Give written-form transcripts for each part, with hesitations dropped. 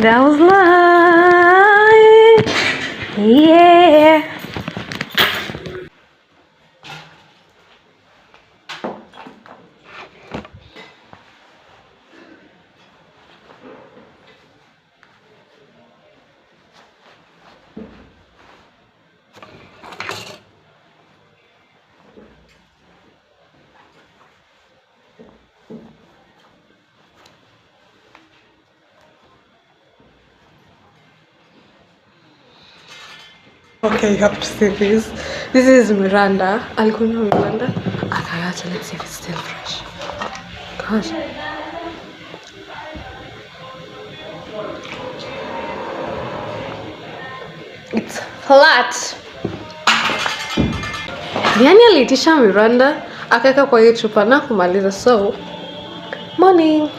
That was life. Yeah. Okay, you have to see this. This is Miranda. Alcuna Miranda. Okay, actually, let's see if it's still fresh. Gosh. It's flat. Yani aliitisha Miranda akaweka kwa hiyo chupa na kumaliza. So morning.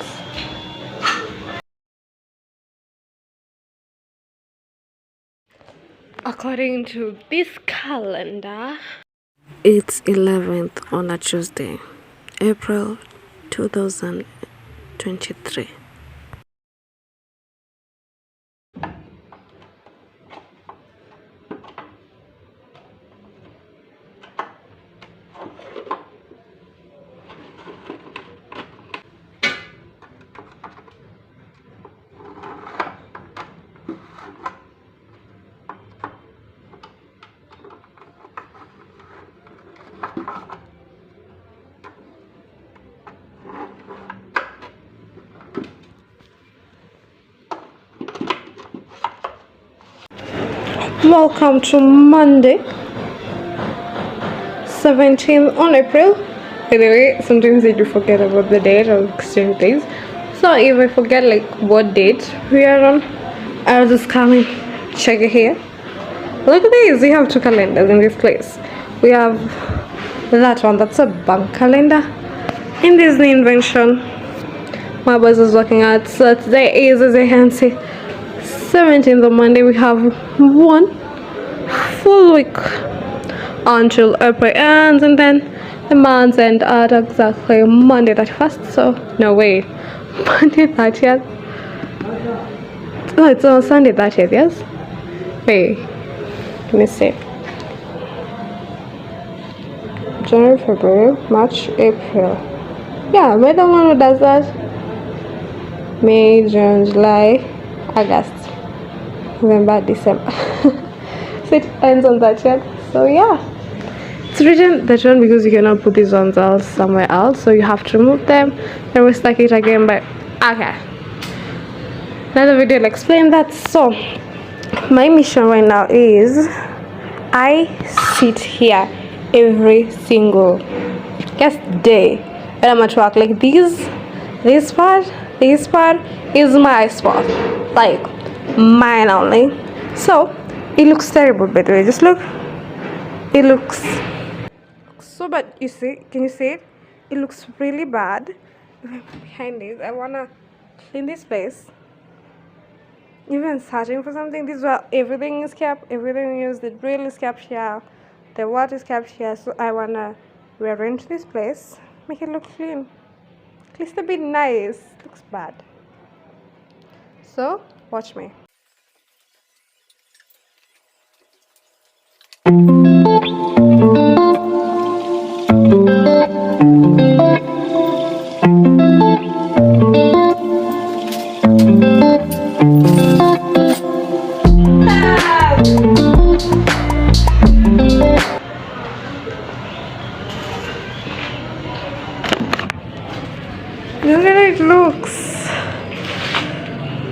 According to this calendar, it's 11th on a Tuesday, April 2023. Welcome to Monday, 17th on April. By the way, sometimes I do forget about the date of exchange days. So if I forget like what date we are on, I'll just come and check it here. Look at this, we have two calendars in this place. We have that one, that's a bank calendar. In this new invention my boss is working at. So today is, as I can see, 17th of Monday. We have one full week until April ends, and then the months end at exactly Monday 31st. So no way, Monday 30th. Oh, it's on Sunday 30th. Yes. Wait, let me see. January, February, March, April. Yeah, we're the one who does that. May, June, July, August, November, December. So it ends on that yet. So yeah, it's written that one because you cannot put these ones else somewhere else, so you have to remove them, then we stack it again. But okay, another video will explain that. So my mission right now is I sit here every single day when I'm at work. Like this part is my spot, like mine only. So it looks terrible, by the way. Just look, it looks so bad. You see, can you see it? It looks really bad. Behind this, I wanna clean this place. Even searching for something, this is where everything is kept, everything used, the drill is kept here, the water is kept here. So I wanna rearrange this place, make it look clean, at least a bit nice. Looks bad. So watch me. Look at it looks.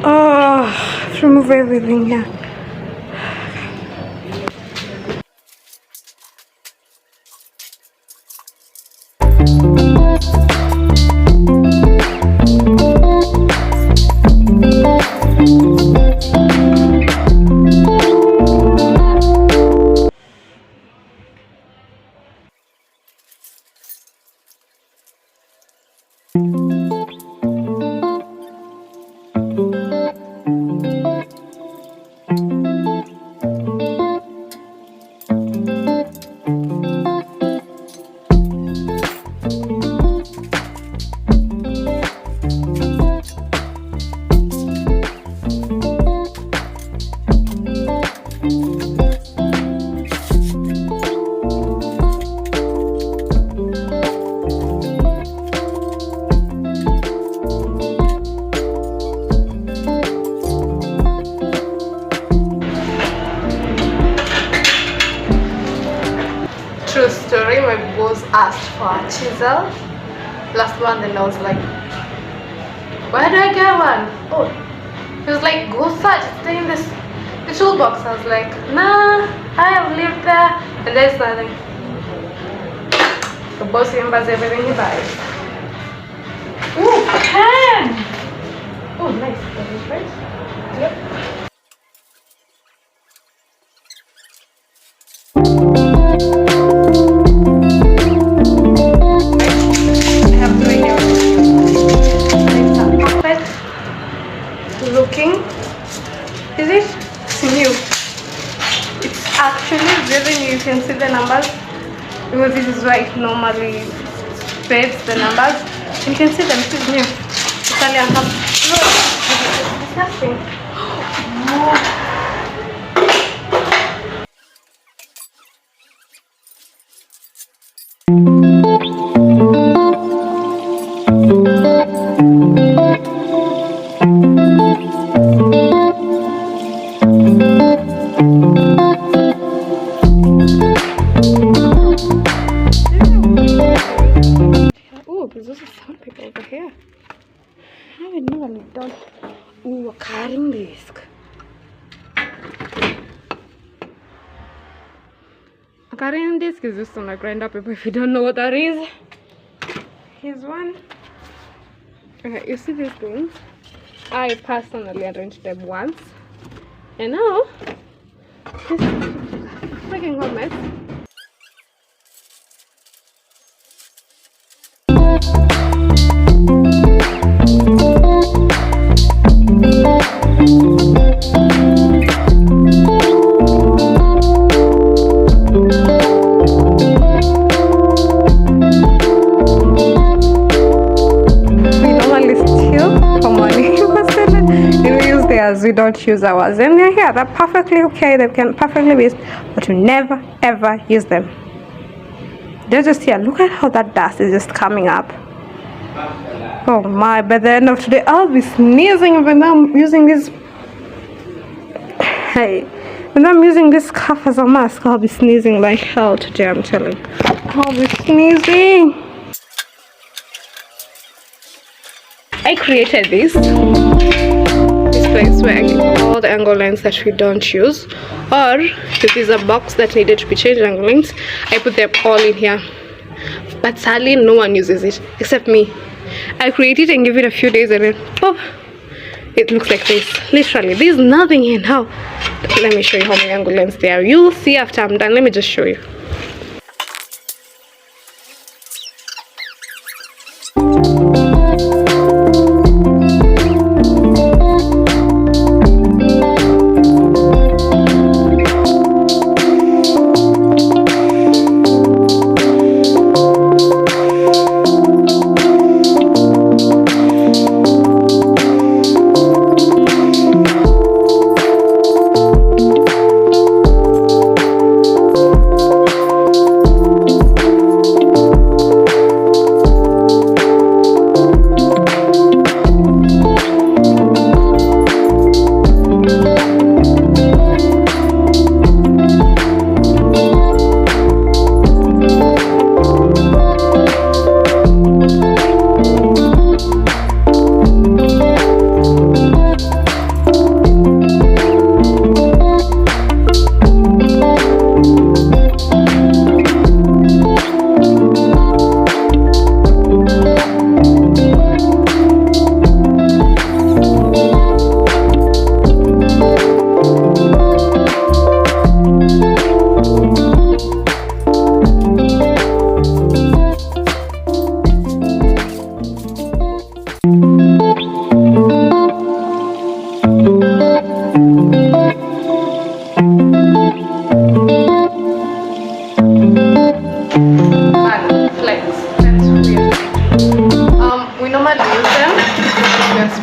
Oh, let's remove everything here. was asked for a chisel last month, and I was like, where do I get one? Oh, he was like, go search, it's in this the toolbox. I was like, nah, I have lived there, and there's nothing. The boss remembers everything he buys. Ooh, pen! Oh, nice. That is right. Yep. I have no idea what it's a perfect looking. Is it? It's new. It's actually really new. You can see the numbers because this is why it normally fades the numbers. You can see them. This is new. Italian cup. Disgusting. Oh, there's also some people over here. I would never look down. Ooh, a carrying disc. A carrying disc is just on a grinder paper if you don't know what that is. Here's one. Okay, you see these things? I personally arranged them once. And now, this is a freaking hot mess. We don't use ours, and they're here. They're perfectly okay. They can perfectly be used, but you never ever use them. They're just here. Look at how that dust is just coming up. Oh my! By the end of today, I'll be sneezing when I'm using this. Hey, when I'm using this scarf as a mask, I'll be sneezing like hell today. I'm telling. I'll be sneezing. I created this place where I keep all the angle lines that we don't use, or if there's a box that needed to be changed angle lines, I put them all in here. But sadly no one uses it except me. I create it and give it a few days and then pop, it looks like this. Literally there's nothing here now. Let me show you how many angle lines there are. You'll see after I'm done. Let me just show you.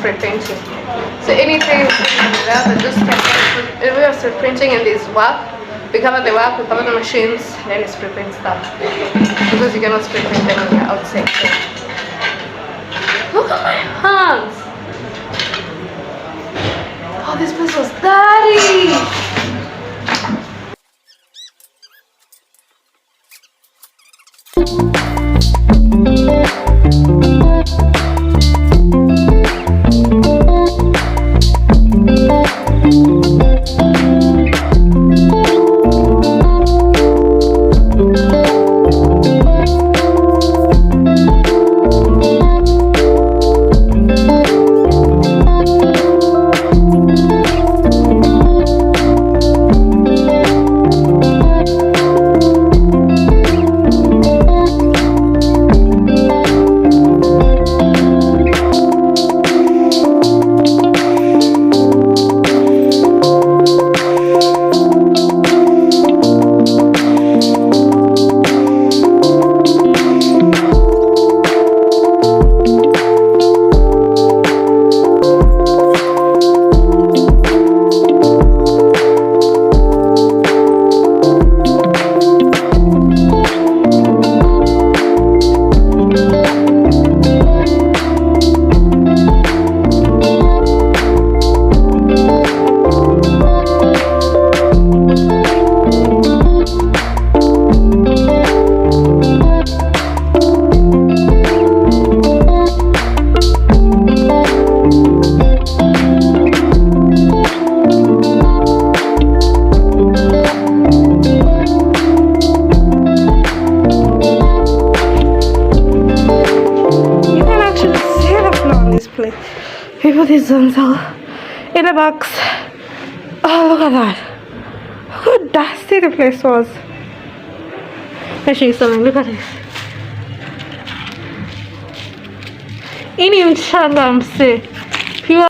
spray painting. So anything that just we are spray painting and there's work, we cover the work, we cover the machines, then we spray paint stuff. Because you cannot spray paint them when you're outside. So. Look at my hands! Oh, this place was dirty! People did all in a box. Oh, look at that. Look how dusty the place was. Let's show you something. Look at this. In even Shandam say people.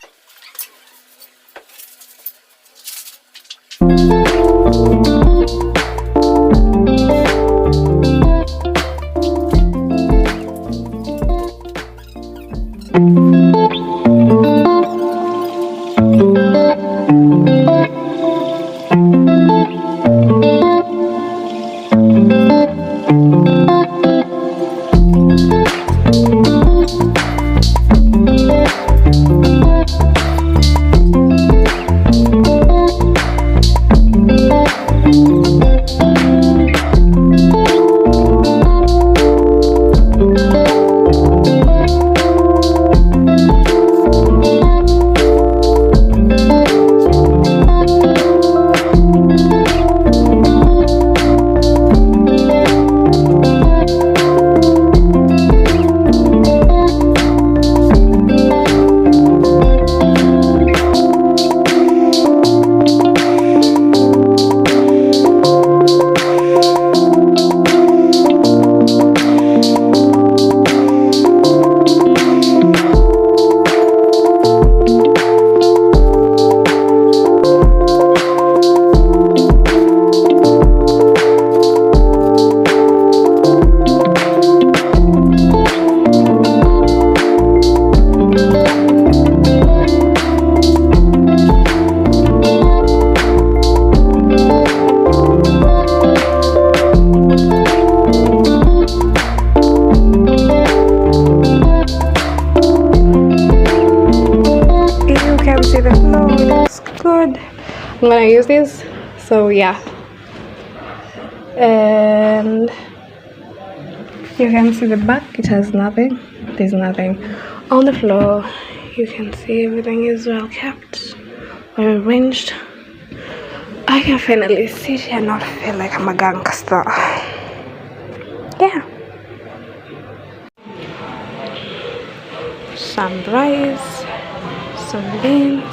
Good. I'm gonna use this, so yeah, and you can see the back. It has nothing. There's nothing on the floor. You can see everything is well kept, well arranged. I can finally sit here and not feel like I'm a gangster. Yeah. Some rice, some beans,